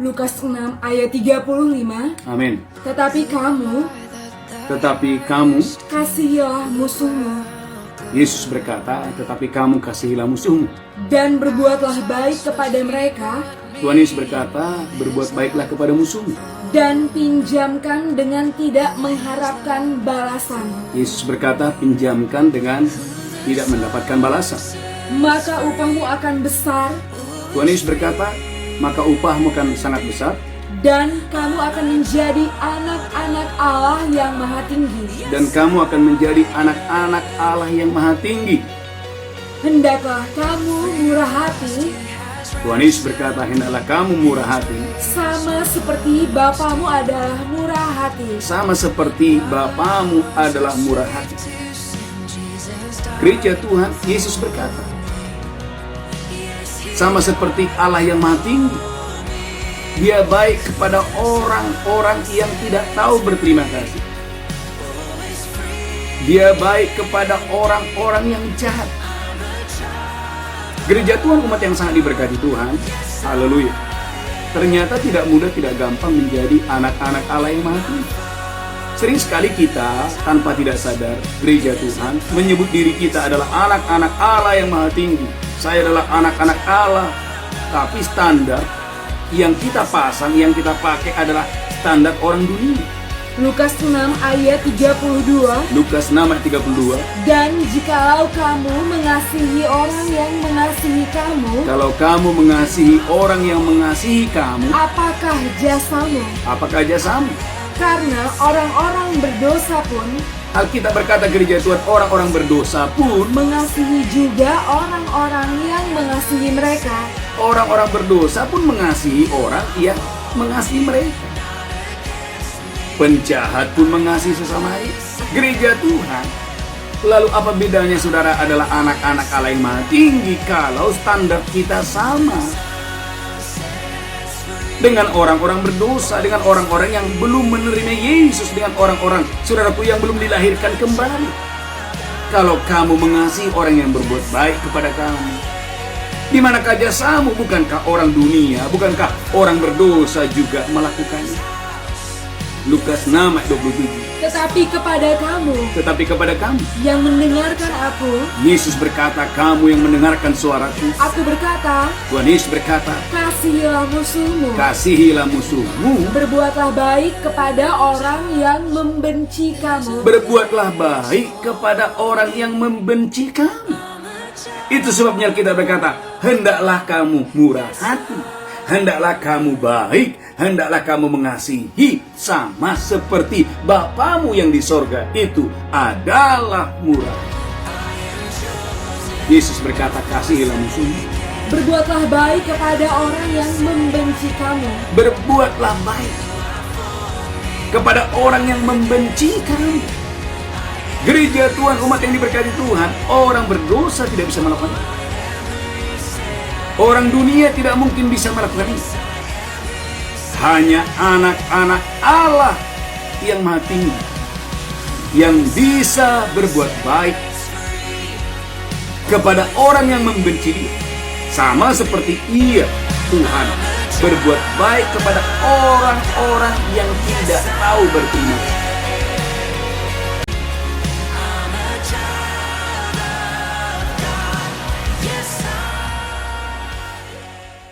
Lukas 6 ayat 35. Amin. Tetapi kamu kasihilah musuhmu Yesus berkata, tetapi kamu kasihilah musuhmu. dan berbuatlah baik kepada mereka Tuhan Yesus berkata, berbuat baiklah kepada musuhmu. dan pinjamkan dengan tidak mengharapkan balasan. Yesus berkata, pinjamkan dengan tidak mendapatkan balasan. Maka upahmu akan besar Tuhan Yesus berkata, maka upahmu akan sangat besar, dan kamu akan menjadi anak-anak Allah yang maha tinggi. dan kamu akan menjadi anak-anak Allah yang maha tinggi. Hendaklah kamu murah hati, Tuhan Yesus berkata, hendaklah kamu murah hati, sama seperti Bapamu adalah murah hati. sama seperti Bapamu adalah murah hati. Gereja Tuhan, Yesus berkata, sama seperti Allah yang maha tinggi, Dia baik kepada orang-orang yang tidak tahu berterima kasih. Dia baik kepada orang-orang yang jahat. Gereja Tuhan, umat yang sangat diberkati Tuhan, haleluya. Ternyata tidak mudah, tidak gampang menjadi anak-anak Allah yang maha tinggi. Sering sekali kita tanpa tidak sadar, gereja Tuhan menyebut diri kita adalah anak-anak Allah yang maha tinggi. Saya adalah anak-anak Allah. Tapi standar yang kita pasang, yang kita pakai adalah standar orang dunia. Lukas 6 ayat 32. Lukas 6 ayat 32. Dan jikalau kamu mengasihi orang yang mengasihi kamu, Kalau kamu mengasihi orang yang mengasihi kamu, apakah jasamu? apakah jasamu? Karena orang-orang berdosa pun Alkitab berkata, gereja Tuhan, orang-orang berdosa pun, mengasihi juga orang-orang yang mengasihi mereka. orang-orang berdosa pun mengasihi orang yang mengasihi mereka. Penjahat pun mengasihi sesamanya. Gereja Tuhan. Lalu apa bedanya saudara adalah anak-anak Allah yang maha tinggi kalau standar kita sama dengan orang-orang berdosa, dengan orang-orang yang belum menerima Yesus, dengan orang-orang saudaraku yang belum dilahirkan kembali. Kalau kamu mengasihi orang yang berbuat baik kepada kamu, di manakah jasamu? Bukankah orang dunia, bukankah orang berdosa juga melakukannya? Lukas 6 ayat 27. Tetapi kepada kamu yang mendengarkan aku, Yesus berkata, kamu yang mendengarkan suaraku, aku berkata, Tuhan Yesus berkata, kasihilah musuhmu. kasihilah musuhmu, Berbuatlah baik kepada orang yang membenci kamu. berbuatlah baik kepada orang yang membenci kamu. Itu sebabnya kita berkata, hendaklah kamu murah hati, hendaklah kamu baik, hendaklah kamu mengasihi sama seperti Bapamu yang di sorga itu adalah murah. Yesus berkata, kasihilah musuhmu. Berbuatlah baik kepada orang yang membenci kamu. Berbuatlah baik kepada orang yang membenci kamu. Gereja Tuhan, umat yang diberkati Tuhan, orang berdosa tidak bisa melakukan itu. Orang dunia tidak mungkin bisa melakukan itu. Hanya anak-anak Allah yang maha tinggi yang bisa berbuat baik kepada orang yang membenci dia, sama seperti Ia, Tuhan, berbuat baik kepada orang-orang yang tidak tahu berterima kasih.